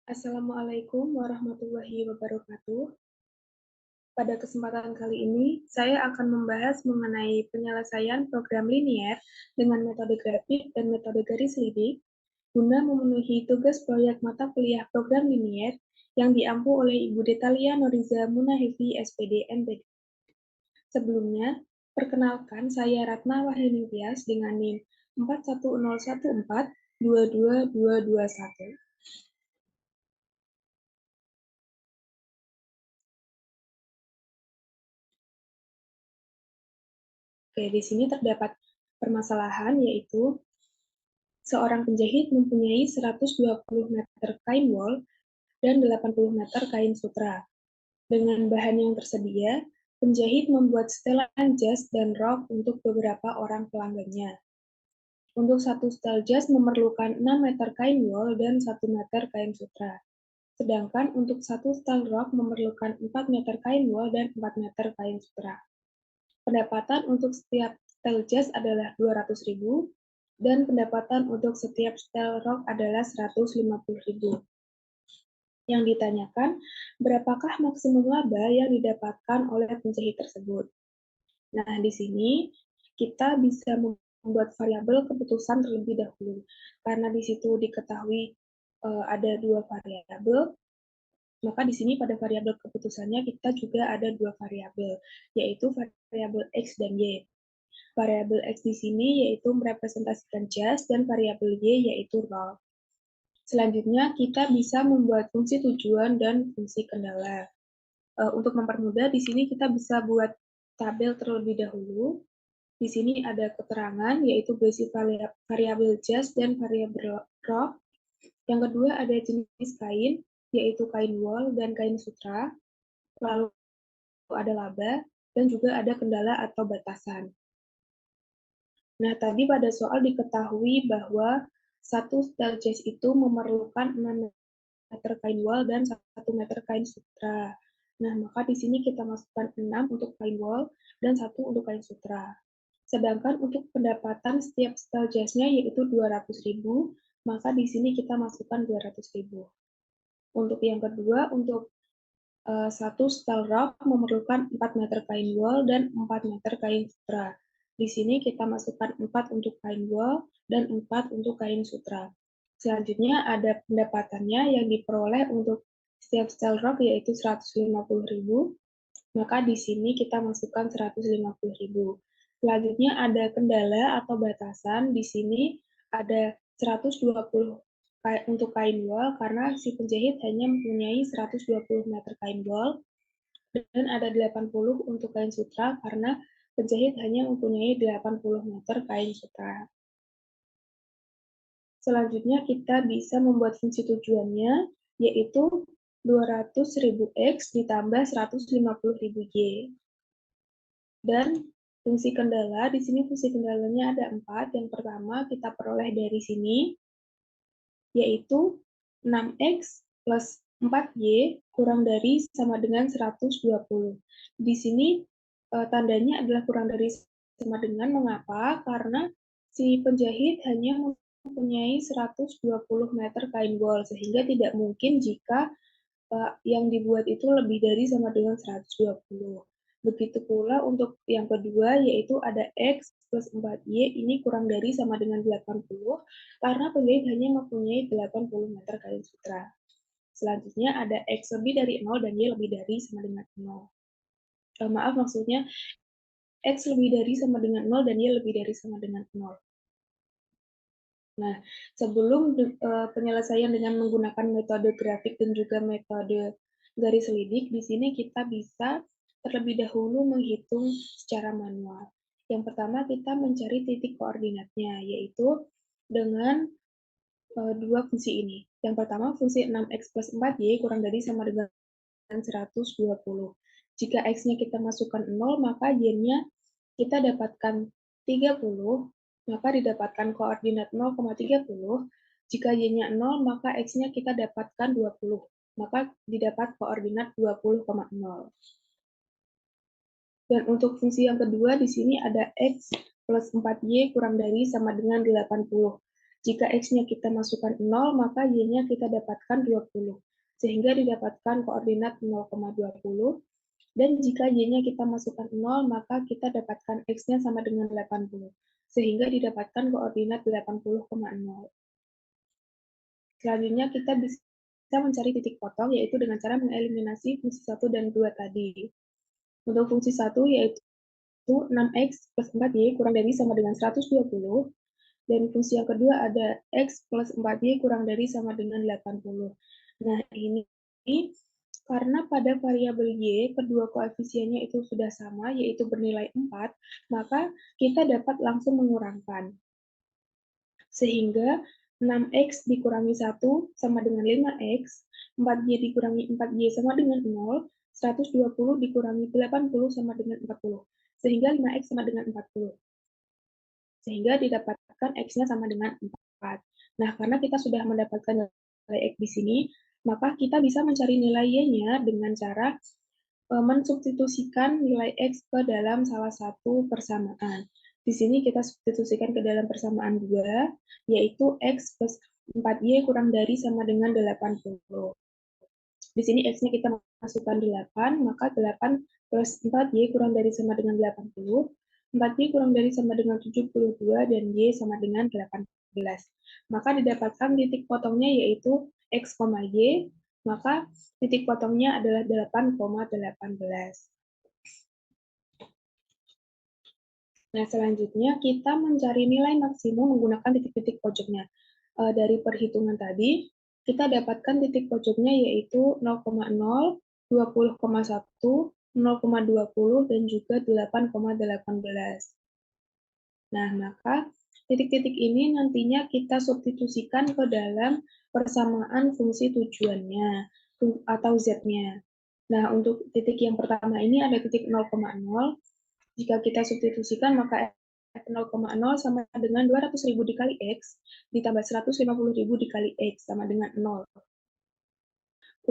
Assalamualaikum warahmatullahi wabarakatuh. Pada kesempatan kali ini, saya akan membahas mengenai penyelesaian program linier dengan metode grafik dan metode garis lidik guna memenuhi tugas proyek mata kuliah program linier yang diampu oleh Ibu Detalia Noriza Munahefi, SPD, MPD. Sebelumnya, perkenalkan saya Ratna Wahyunityas dengan NIM 41014-22221. Oke, di sini terdapat permasalahan yaitu seorang penjahit mempunyai 120 meter kain wol dan 80 meter kain sutra. Dengan bahan yang tersedia, penjahit membuat setelan jas dan rok untuk beberapa orang pelanggannya. Untuk satu setel jas memerlukan 6 meter kain wol dan 1 meter kain sutra. Sedangkan untuk satu setel rok memerlukan 4 meter kain wol dan 4 meter kain sutra. Pendapatan untuk setiap setel jas adalah 200.000 dan pendapatan untuk setiap setel rok adalah 150.000. Yang ditanyakan, berapakah maksimum laba yang didapatkan oleh penjahit tersebut? Nah, di sini kita bisa membuat variabel keputusan terlebih dahulu, karena di situ diketahui ada dua variabel, maka di sini pada variabel keputusannya kita juga ada dua variabel, yaitu variabel X dan Y. Variabel X di sini yaitu merepresentasikan jas dan variabel Y yaitu roll. Selanjutnya, kita bisa membuat fungsi tujuan dan fungsi kendala. Untuk mempermudah, di sini kita bisa buat tabel terlebih dahulu. Di sini ada keterangan, yaitu berisi variabel jas dan variabel roll. Yang kedua ada jenis kain, yaitu kain wol dan kain sutra. Lalu ada laba, dan juga ada kendala atau batasan. Nah, tadi pada soal diketahui bahwa satu setel jas itu memerlukan 6 meter kain wol dan 1 meter kain sutra. Nah, maka di sini kita masukkan 6 untuk kain wol dan 1 untuk kain sutra. Sedangkan untuk pendapatan setiap setel jasnya yaitu 200.000, maka di sini kita masukkan 200.000. Untuk yang kedua, untuk satu setel rok memerlukan 4 meter kain wol dan 4 meter kain sutra. Di sini kita masukkan 4 untuk kain wol dan 4 untuk kain sutra. Selanjutnya ada pendapatannya yang diperoleh untuk setiap setel rok yaitu 150.000. Maka di sini kita masukkan 150.000. Selanjutnya ada kendala atau batasan. Di sini ada 120 untuk kain wol karena si penjahit hanya mempunyai 120 meter kain wol dan ada 80 untuk kain sutra karena penjahit hanya mempunyai 80 meter kain sutra. Selanjutnya kita bisa membuat fungsi tujuannya yaitu 200.000 X ditambah 150.000 Y. Dan fungsi kendala, di sini fungsi kendalanya ada 4. Yang pertama kita peroleh dari sini, yaitu 6X plus 4Y kurang dari sama dengan 120. Di sini tandanya adalah kurang dari sama dengan, mengapa? Karena si penjahit hanya mempunyai 120 meter kain wol, sehingga tidak mungkin jika yang dibuat itu lebih dari sama dengan 120. Begitu pula untuk yang kedua, yaitu ada X plus 4Y, ini kurang dari sama dengan 80, karena penjahit hanya mempunyai 80 meter kain sutra. Selanjutnya ada X lebih dari 0 dan Y lebih dari sama dengan 0. Maaf, maksudnya X lebih dari sama dengan 0 dan Y lebih dari sama dengan 0. Nah, sebelum penyelesaian dengan menggunakan metode grafik dan juga metode garis lidik, di sini kita bisa terlebih dahulu menghitung secara manual. Yang pertama kita mencari titik koordinatnya, yaitu dengan dua fungsi ini. Yang pertama fungsi 6x plus 4y kurang dari sama dengan 120. Jika x-nya kita masukkan 0, maka y-nya kita dapatkan 30, maka didapatkan koordinat 0,30. Jika y-nya 0, maka x-nya kita dapatkan 20, maka didapat koordinat 20,0. Dan untuk fungsi yang kedua, di sini ada x plus 4y kurang dari sama dengan 80. Jika X-nya kita masukkan 0, maka Y-nya kita dapatkan 20. Sehingga didapatkan koordinat 0,20. Dan jika Y-nya kita masukkan 0, maka kita dapatkan X-nya sama dengan 80. Sehingga didapatkan koordinat 80,0. Selanjutnya kita bisa mencari titik potong, yaitu dengan cara mengeliminasi fungsi 1 dan 2 tadi. Untuk fungsi 1 yaitu 6X plus 4Y kurang dari sama dengan 120. Dan fungsi yang kedua ada X plus 4Y kurang dari sama dengan 80. Nah, ini karena pada variabel Y, kedua koefisiennya itu sudah sama, yaitu bernilai 4, maka kita dapat langsung mengurangkan. Sehingga 6X dikurangi 1 sama dengan 5X, 4Y dikurangi 4Y sama dengan 0, 120 dikurangi 80 sama dengan 40. Sehingga 5X sama dengan 40. Sehingga didapatkan X-nya sama dengan 4. Nah, karena kita sudah mendapatkan nilai X di sini, maka kita bisa mencari nilai Y-nya dengan cara mensubstitusikan nilai X ke dalam salah satu persamaan. Di sini kita substitusikan ke dalam persamaan 2, yaitu X plus 4Y kurang dari sama dengan 80. Di sini X-nya kita masukkan 8, maka 8 plus 4Y kurang dari sama dengan 80. 4Y kurang dari sama dengan 72, dan Y sama dengan 18. Maka didapatkan titik potongnya yaitu X, Y, maka titik potongnya adalah 8,18. Nah, selanjutnya kita mencari nilai maksimum menggunakan titik-titik pojoknya. Dari perhitungan tadi, kita dapatkan titik pojoknya yaitu 0,0, 20,1, 0,20, dan juga 8,18. Nah, maka titik-titik ini nantinya kita substitusikan ke dalam persamaan fungsi tujuannya atau Z-nya. Nah, untuk titik yang pertama ini ada titik 0,0. Jika kita substitusikan, maka F 0,0 sama dengan 200.000 dikali X, ditambah 150.000 dikali X, sama dengan 0.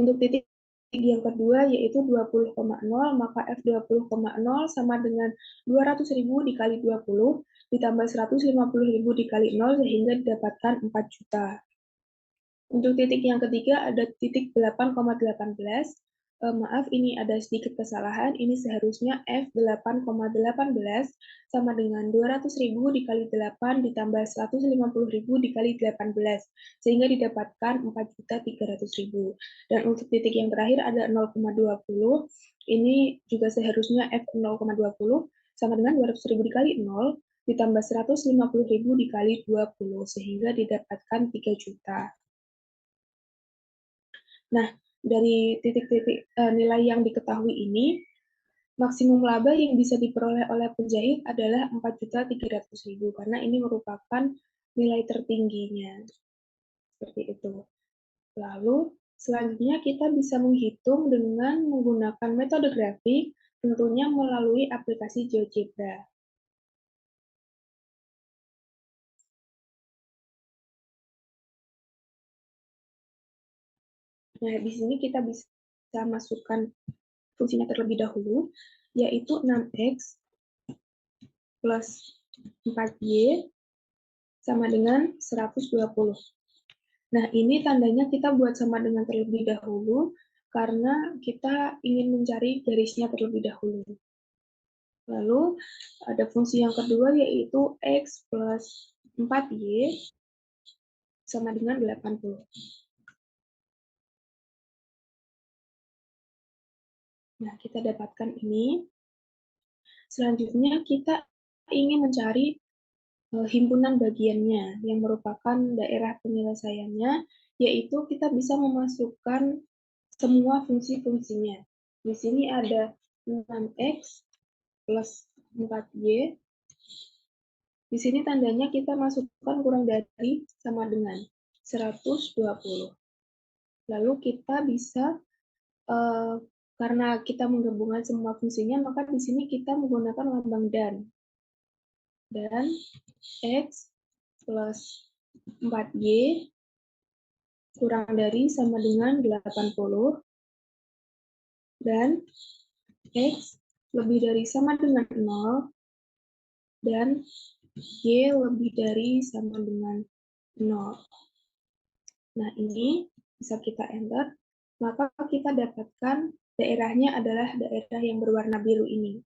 Untuk titik yang kedua, yaitu 20,0, maka F 20,0 sama dengan 200.000 dikali 20, ditambah 150.000 dikali 0, sehingga didapatkan 4 juta. Untuk titik yang ketiga ada titik 8,18. Maaf, ini ada sedikit kesalahan. Ini seharusnya F 8,18 sama dengan 200.000 dikali 8 ditambah 150.000 dikali 18, sehingga didapatkan 4.300.000. Dan untuk titik yang terakhir ada 0,20. Ini juga seharusnya F 0,20 sama dengan 200.000 dikali 0 ditambah 150.000 dikali 20, sehingga didapatkan 3 juta. Nah, dari titik-titik nilai yang diketahui ini, maksimum laba yang bisa diperoleh oleh penjahit adalah 4.300.000 karena ini merupakan nilai tertingginya. Seperti itu. Lalu, selanjutnya kita bisa menghitung dengan menggunakan metode grafik, tentunya melalui aplikasi GeoGebra. Nah, di sini kita bisa masukkan fungsinya terlebih dahulu, yaitu 6X plus 4Y sama dengan 120. Nah, ini tandanya kita buat sama dengan terlebih dahulu, karena kita ingin mencari garisnya terlebih dahulu. Lalu, ada fungsi yang kedua, yaitu X plus 4Y sama dengan 80. Nah, kita dapatkan ini. Selanjutnya, kita ingin mencari himpunan bagiannya, yang merupakan daerah penyelesaiannya, yaitu kita bisa memasukkan semua fungsi-fungsinya. Di sini ada 6X plus 4Y. Di sini tandanya kita masukkan kurang dari sama dengan 120. Lalu kita bisa, karena kita menggabungkan semua fungsinya, maka di sini kita menggunakan lambang dan. Dan X plus 4Y kurang dari sama dengan 80, dan X lebih dari sama dengan 0, dan Y lebih dari sama dengan 0. Nah, ini bisa kita enter, maka kita dapatkan daerahnya adalah daerah yang berwarna biru ini.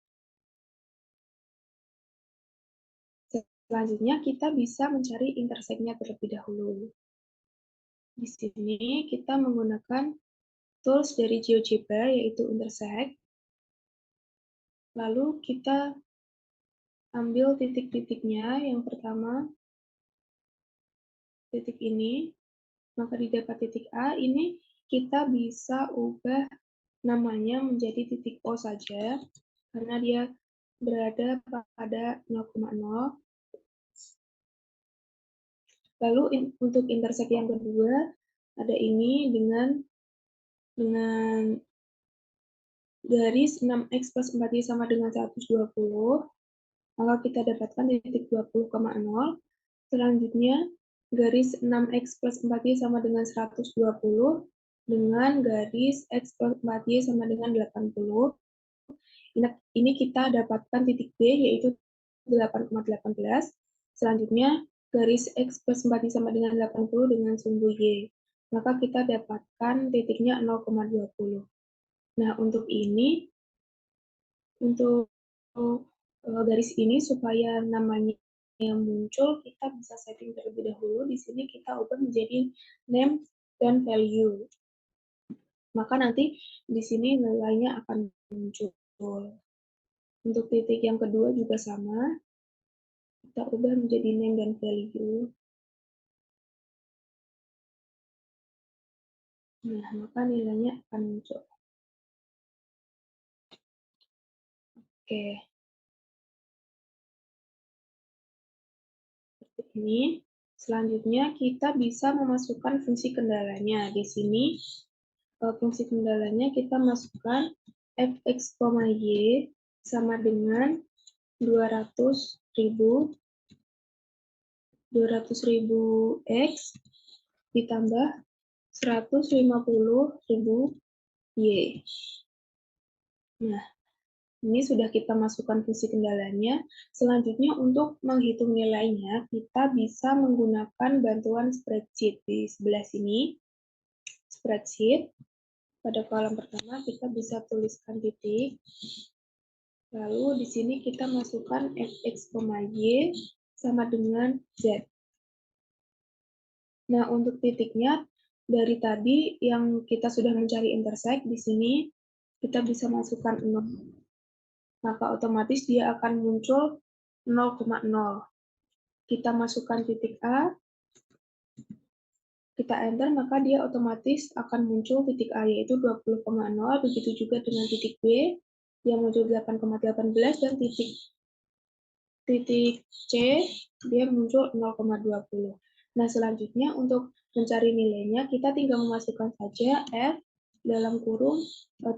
Selanjutnya, kita bisa mencari interseknya terlebih dahulu. Di sini kita menggunakan tools dari GeoGebra, yaitu intersect. Lalu kita ambil titik-titiknya. Yang pertama, titik ini. Maka didapat titik A, ini kita bisa ubah namanya menjadi titik O saja, karena dia berada pada 0,0. Lalu untuk intersek yang kedua, ada ini dengan garis 6x plus 4y sama dengan 120, maka kita dapatkan titik 20,0. Selanjutnya, garis 6x plus 4y sama dengan 120, dengan garis x plus 4y sama dengan 80. Ini kita dapatkan titik B, yaitu 8,18. Selanjutnya, garis X plus 4Y sama dengan 80 dengan sumbu Y. Maka kita dapatkan titiknya 0,20. Nah, untuk ini, untuk garis ini, supaya namanya yang muncul, kita bisa setting terlebih dahulu. Di sini kita ubah menjadi name dan value. Maka nanti di sini nilainya akan muncul. Untuk titik yang kedua juga sama, kita ubah menjadi name dan value. Nah, maka nilainya akan muncul. Oke, seperti ini. Selanjutnya, kita bisa memasukkan fungsi kendalanya. Di sini, fungsi kendalanya kita masukkan fx, y sama dengan 200.000 X ditambah 150.000 Y. Nah, ini sudah kita masukkan fungsi kendalanya. Selanjutnya, untuk menghitung nilainya, kita bisa menggunakan bantuan spreadsheet. Di sebelah sini, spreadsheet. Pada kolom pertama, kita bisa tuliskan titik. Lalu di sini kita masukkan fx, y sama dengan z. Nah, untuk titiknya, dari tadi yang kita sudah mencari intersect, di sini kita bisa masukkan 0. Maka otomatis dia akan muncul 0,0. Kita masukkan titik A, kita enter, maka dia otomatis akan muncul titik A, yaitu 20,0. Begitu juga dengan titik B, yang muncul 8,18, dan titik C, dia muncul 0,20. Nah, selanjutnya untuk mencari nilainya, kita tinggal memasukkan saja F dalam kurung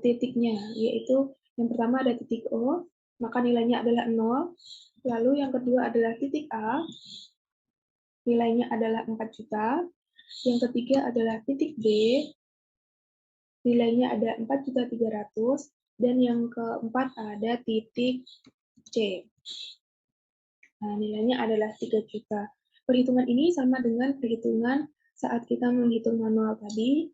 titiknya, yaitu yang pertama ada titik O, maka nilainya adalah 0. Lalu yang kedua adalah titik A, nilainya adalah 4 juta. Yang ketiga adalah titik B, nilainya ada 4.300.000. Dan yang keempat ada titik C. Nah, nilainya adalah 3 juta. Perhitungan ini sama dengan perhitungan saat kita menghitung manual tadi.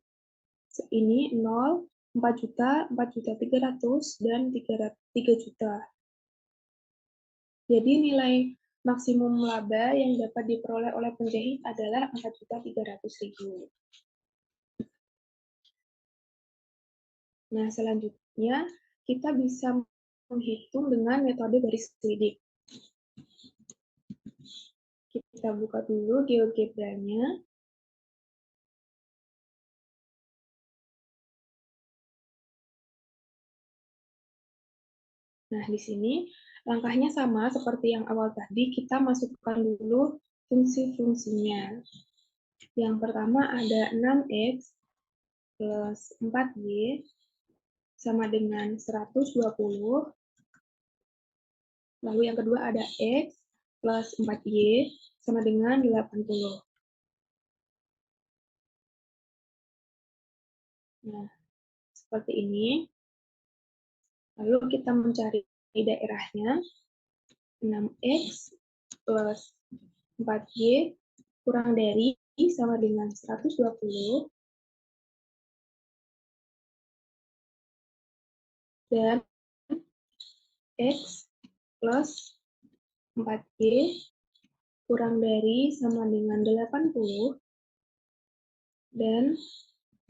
Ini 0, 4 juta, 4.300.000, dan 3 juta. Jadi nilai maksimum laba yang dapat diperoleh oleh penjahit adalah 4.300.000. Nah, selanjutnya kita bisa menghitung dengan metode garis lidik. Kita buka dulu GeoGebra-nya. Nah, di sini langkahnya sama seperti yang awal tadi, kita masukkan dulu fungsi-fungsinya. Yang pertama ada 6x plus 4y sama dengan 120. Lalu yang kedua ada x plus 4y sama dengan 80. Nah, seperti ini. Lalu kita mencari daerahnya. 6x plus 4y kurang dari sama dengan 120 dan X plus 4Y kurang dari sama dengan 80 dan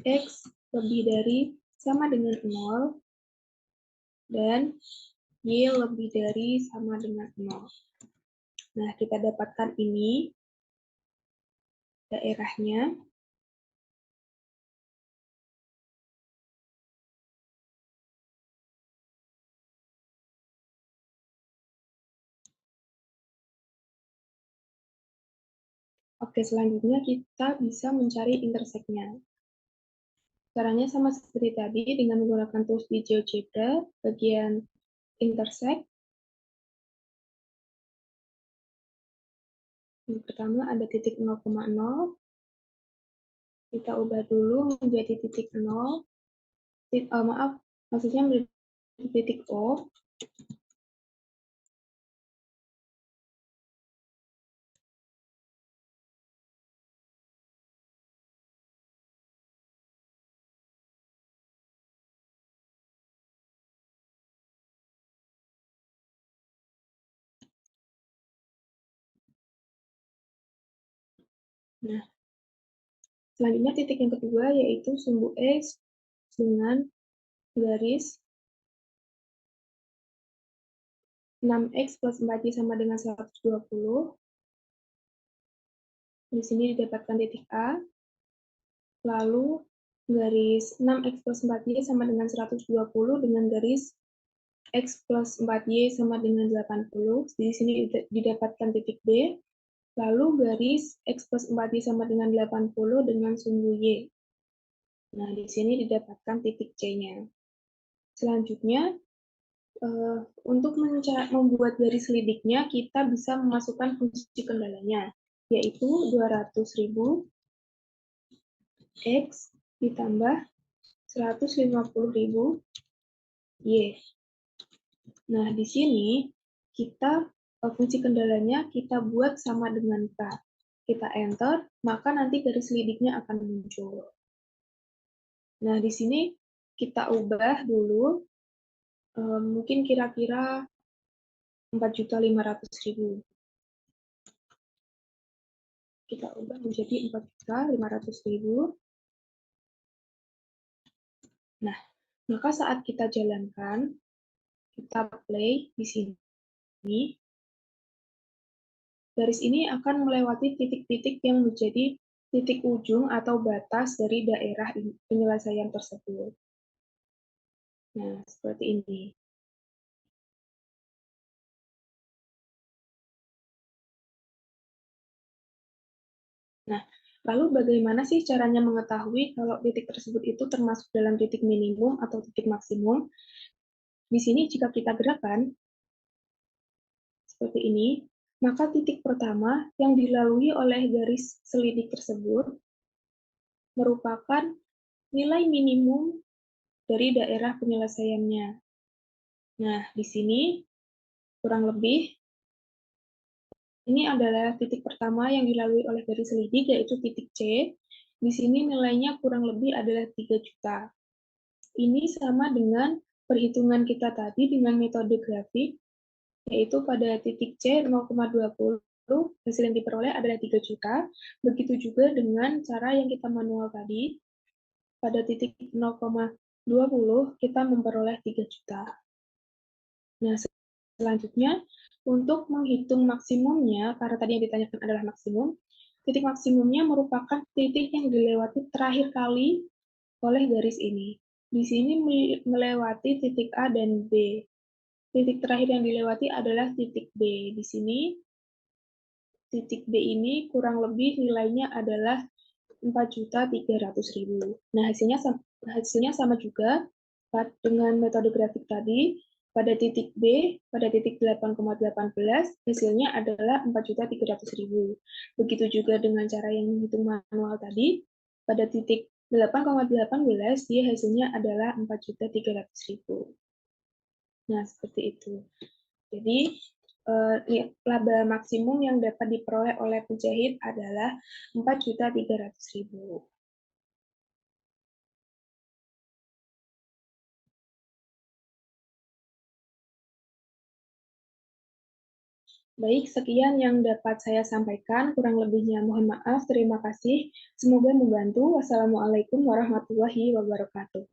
X lebih dari sama dengan 0 dan Y lebih dari sama dengan 0. Nah, kita dapatkan ini daerahnya. Oke, selanjutnya kita bisa mencari interseknya. Caranya sama seperti tadi dengan menggunakan tools di GeoGebra, bagian intersect. Yang pertama ada titik 0,0. Kita ubah dulu menjadi titik 0. Maaf, maksudnya menjadi titik O. Nah, selanjutnya titik yang kedua yaitu sumbu X dengan garis 6X plus 4Y sama dengan 120. Di sini didapatkan titik A. Lalu garis 6X plus 4Y sama dengan 120 dengan garis X plus 4Y sama dengan 80. Di sini didapatkan titik B. Lalu garis X plus 4Y sama dengan 80 dengan sumbu Y. Nah, di sini didapatkan titik C-nya. Selanjutnya, untuk membuat garis lidiknya, kita bisa memasukkan fungsi kendalanya, yaitu 200.000 X ditambah 150.000 Y. Nah, di sini kita fungsi kendalanya kita buat sama dengan K. Kita enter, maka nanti garis lidiknya akan muncul. Nah, di sini kita ubah dulu, mungkin kira-kira 4.500.000. Kita ubah menjadi 4.500.000. Nah, maka saat kita jalankan, kita play di sini, garis ini akan melewati titik-titik yang menjadi titik ujung atau batas dari daerah penyelesaian tersebut. Nah, seperti ini. Nah, lalu bagaimana sih caranya mengetahui kalau titik tersebut itu termasuk dalam titik minimum atau titik maksimum? Di sini jika kita gerakan seperti ini, maka titik pertama yang dilalui oleh garis selidik tersebut merupakan nilai minimum dari daerah penyelesaiannya. Nah, di sini kurang lebih ini adalah titik pertama yang dilalui oleh garis selidik, yaitu titik C. Di sini nilainya kurang lebih adalah 3 juta. Ini sama dengan perhitungan kita tadi dengan metode grafik, yaitu pada titik C 0,20, hasil yang diperoleh adalah 3 juta. Begitu juga dengan cara yang kita manual tadi, pada titik 0,20 kita memperoleh 3 juta. Nah, selanjutnya, untuk menghitung maksimumnya, karena tadi yang ditanyakan adalah maksimum, titik maksimumnya merupakan titik yang dilewati terakhir kali oleh garis ini. Di sini melewati titik A dan B. Titik terakhir yang dilewati adalah titik B. Di sini, titik B ini kurang lebih nilainya adalah 4.300.000. Nah, hasilnya sama juga dengan metode grafik tadi. Pada titik B, pada titik 8,18, hasilnya adalah 4.300.000. Begitu juga dengan cara yang menghitung manual tadi. Pada titik 8,18, dia hasilnya adalah 4.300.000. Nah, seperti itu. Jadi, Laba maksimum yang dapat diperoleh oleh penjahit adalah 4.300.000. Baik, sekian yang dapat saya sampaikan. Kurang lebihnya mohon maaf. Terima kasih. Semoga membantu. Wassalamualaikum warahmatullahi wabarakatuh.